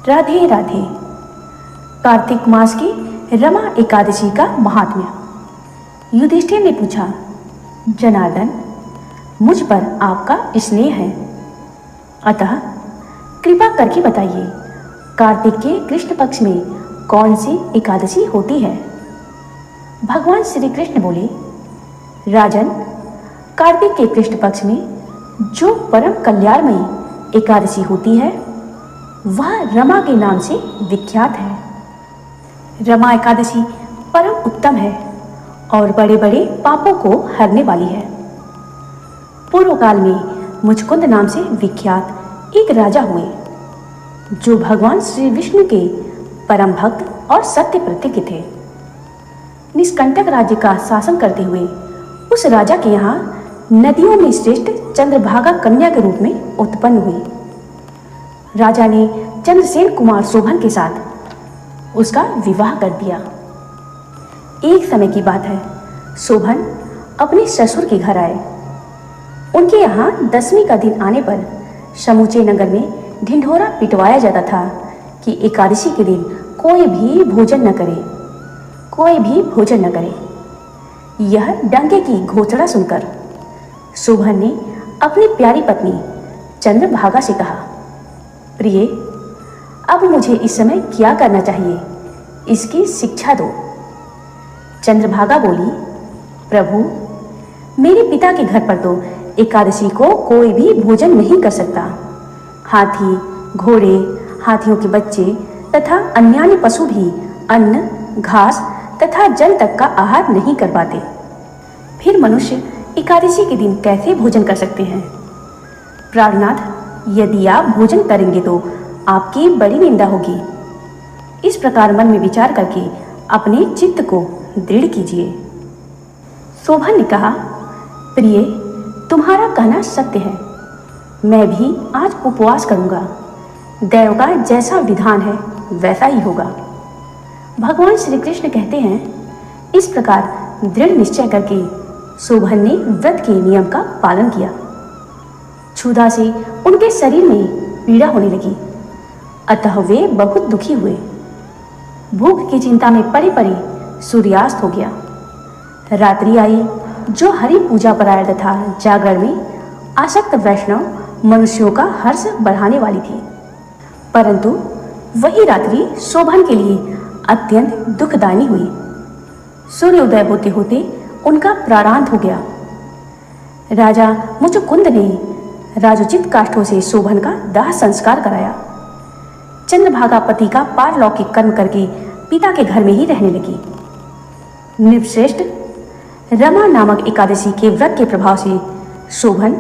राधे राधे। कार्तिक मास की रमा एकादशी का महात्म्य। युधिष्ठिर ने पूछा, जनार्दन, मुझ पर आपका स्नेह है, अतः कृपा करके बताइए, कार्तिक के कृष्ण पक्ष में कौन सी एकादशी होती है? भगवान श्री कृष्ण बोले, राजन, कार्तिक के कृष्ण पक्ष में जो परम कल्याणमयी एकादशी होती है वह रमा के नाम से विख्यात है। रमा एकादशी परम उत्तम है और बड़े बड़े पापों को हरने वाली है। पूर्व काल में मुचकुंद नाम से विख्यात एक राजा हुए जो भगवान श्री विष्णु के परम भक्त और सत्य प्रतिज्ञ थे। निष्कंटक राज्य का शासन करते हुए उस राजा के यहाँ नदियों में श्रेष्ठ चंद्रभागा कन्या के रूप में उत्पन्न हुई। राजा ने चंद्रसेन कुमार शोभन के साथ उसका विवाह कर दिया। एक समय की बात है, शोभन अपने ससुर के घर आए। उनके यहाँ दसवीं का दिन आने पर समूचे नगर में ढिंढोरा पिटवाया जाता था कि एकादशी के दिन कोई भी भोजन न करे, कोई भी भोजन न करे। यह डंके की घोषणा सुनकर शोभन ने अपनी प्यारी पत्नी चंद्रभागा से कहा, प्रिय, अब मुझे इस समय क्या करना चाहिए, इसकी शिक्षा दो। चंद्रभागा बोली, प्रभु, मेरे पिता के घर पर तो एकादशी को कोई भी भोजन नहीं कर सकता। हाथी, घोड़े, हाथियों के बच्चे तथा अन्यान्य पशु भी अन्न, घास तथा जल तक का आहार नहीं कर पाते। फिर मनुष्य एकादशी के दिन कैसे भोजन कर सकते हैं? प्राणनाथ, यदि आप भोजन करेंगे तो आपकी बड़ी निंदा होगी। इस प्रकार मन में विचार करके अपने चित्त को दृढ़ कीजिए। शोभन ने कहा, प्रिय, तुम्हारा कहना सत्य है। मैं भी आज उपवास करूंगा। दैव का जैसा विधान है वैसा ही होगा। भगवान श्री कृष्ण कहते हैं, इस प्रकार दृढ़ निश्चय करके शोभन ने व्रत के नियम का पालन किया। क्षुधा से उनके शरीर में पीड़ा होने लगी, अतः वे बहुत दुखी हुए। भूख की चिंता में पड़े पड़े सूर्यास्त हो गया। रात्रि आई जो हरि पूजा परायण तथा जागरण में आसक्त वैष्णव मनुष्यों का हर्ष बढ़ाने वाली थी, परंतु वही रात्रि शोभन के लिए अत्यंत दुखदायी हुई। सूर्योदय होते होते उनका प्राणांत हो गया। राजा मुचकुंद ने राजोचित काष्ठों से शोभन का दाह संस्कार कराया। चंद्रभागा पति का पारलौकिक कर्म करके पिता के घर में ही रहने लगी। नृपश्रेष्ठ, रमा नामक एकादशी के व्रत के प्रभाव से शोभन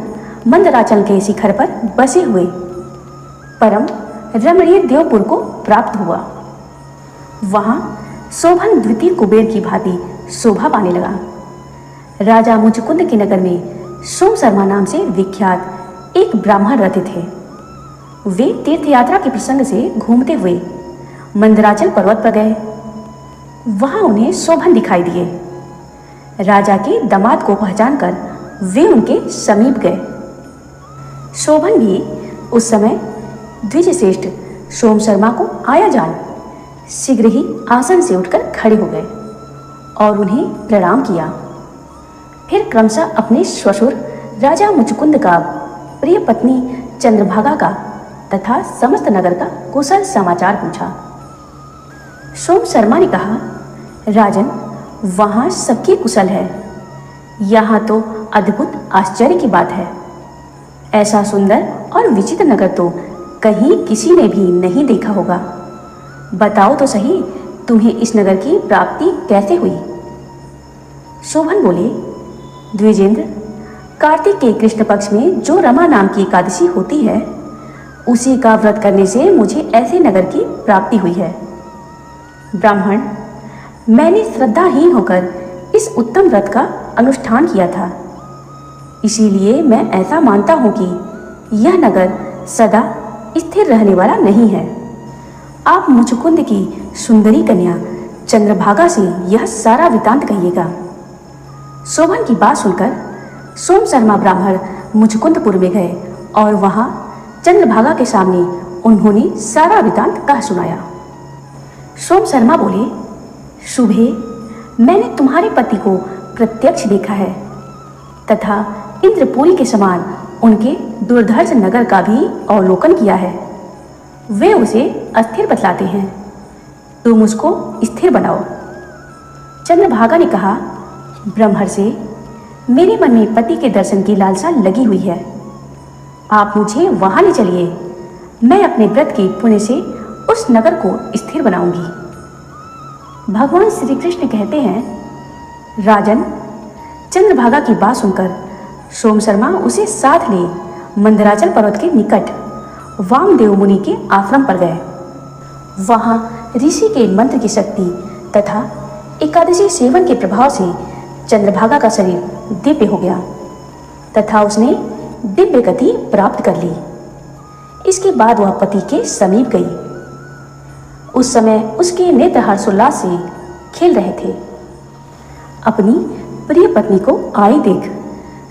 मंदराचल के शिखर पर बसे हुए परम रमणीय देवपुर को प्राप्त हुआ। वहां शोभन द्वितीय कुबेर की भांति शोभा पाने लगा। राजा मुचकुंद के नगर में सोम शर्मा नाम से विख्यात एक ब्राह्मण रहते थे। वे तीर्थ यात्रा के प्रसंग से घूमते हुए मंदराचल पर्वत पर गए। वहां उन्हें शोभन दिखाई दिए। राजा के दामाद को पहचानकर वे उनके समीप गए। शोभन भी उस समय द्विजश्रेष्ठ सोम शर्मा को आया जान शीघ्र ही आसन से उठकर खड़े हो गए और उन्हें प्रणाम किया। फिर क्रमशः अपने ससुर राजा मुचकुंद का, प्रिय पत्नी चंद्रभागा का तथा समस्त नगर का कुशल समाचार पूछा। सोम शर्मा ने कहा, राजन, वहां सबकी कुशल है। यहाँ तो अद्भुत आश्चर्य की बात है। ऐसा सुंदर और विचित्र नगर तो कहीं किसी ने भी नहीं देखा होगा। बताओ तो सही, तुम्हें इस नगर की प्राप्ति कैसे हुई? शोभन बोले, द्विजेंद्र, कार्तिक के कृष्ण पक्ष में जो रमा नाम की एकादशी होती है उसी का व्रत करने से मुझे ऐसे नगर की प्राप्ति हुई है। ब्राह्मण, मैंने श्रद्धाहीन होकर इस उत्तम व्रत का अनुष्ठान किया था, इसीलिए मैं ऐसा मानता हूँ कि यह नगर सदा स्थिर रहने वाला नहीं है। आप मुचकुंद की सुंदरी कन्या चंद्रभागा से यह सारा वृतांत कहिएगा। शोभन की बात सुनकर सोम शर्मा ब्राह्मण मुचकुंदपुर में गए और वहां चंद्रभागा के सामने उन्होंने सारा वृतांत कह सुनाया। सोम शर्मा बोले, शुभे, मैंने तुम्हारे पति को प्रत्यक्ष देखा है तथा इंद्रपुरी के समान उनके दुर्धर्ष नगर का भी अवलोकन किया है। वे उसे अस्थिर बतलाते हैं, तुम उसको स्थिर बनाओ। चंद्रभागा ने कहा, ब्रह्मर्षि, मेरे मन में पति के दर्शन की लालसा लगी हुई है। आप मुझे वहां ले चलिए, मैं अपने व्रत की पुण्य से उस नगर को स्थिर बनाऊंगी। भगवान श्री कृष्ण कहते हैं, राजन, चंद्रभागा की बात सुनकर सोम शर्मा उसे साथ ले मंदराचल पर्वत के निकट वामदेव मुनि के आश्रम पर गए। वहां ऋषि के मंत्र की शक्ति तथा एकादशी सेवन के प्रभाव से चंद्रभागा का शरीर दिव्य हो गया तथा उसने दिव्य गति प्राप्त कर ली। इसके बाद वह पति के समीप गई। उस समय उसके नेत्र हर्षोल्लास से खेल रहे थे। अपनी प्रिय पत्नी को आई देख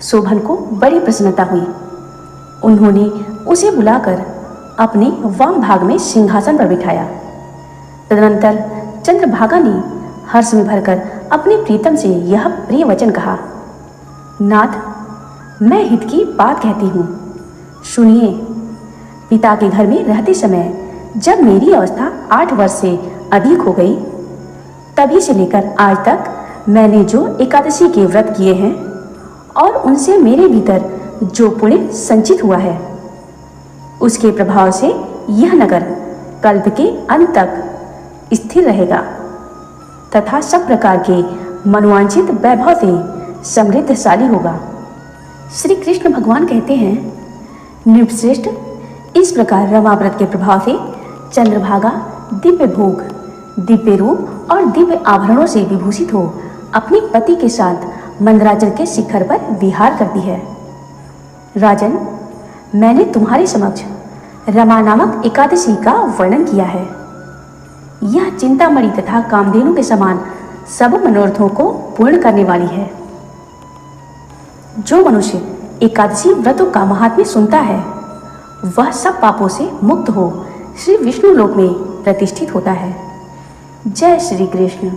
शोभन को बड़ी प्रसन्नता हुई। उन्होंने उसे बुलाकर अपने वाम भाग में सिंहासन पर बिठाया। तदनंतर चंद्रभागा ने हर्ष में भरकर अपने प्रीतम से यह प्रिय वचन कहा, नाथ, मैं हित की बात कहती हूँ, सुनिए। पिता के घर में रहते समय जब मेरी अवस्था 8 वर्ष से अधिक हो गई, तभी से लेकर आज तक मैंने जो एकादशी के व्रत किए हैं और उनसे मेरे भीतर जो पुण्य संचित हुआ है, उसके प्रभाव से यह नगर कल्प के अंत तक स्थिर रहेगा तथा सब प्रकार के मनोवांछित वैभव से समृद्धशाली होगा। श्री कृष्ण भगवान कहते हैं, नृपश्रेष्ठ, इस प्रकार रमाव्रत के प्रभाव से चंद्रभागा दिव्य भोग, दिव्य रूप और दिव्य आभरणों से विभूषित हो अपने पति के साथ मंदराचल के शिखर पर विहार करती है। राजन, मैंने तुम्हारे समक्ष रमा नामक एकादशी का वर्णन किया है। यह चिंतामणि तथा कामधेनु के समान सब मनोरथों को पूर्ण करने वाली है। जो मनुष्य एकादशी व्रतों का महात्म्य सुनता है, वह सब पापों से मुक्त हो श्री विष्णु लोक में प्रतिष्ठित होता है। जय श्री कृष्ण।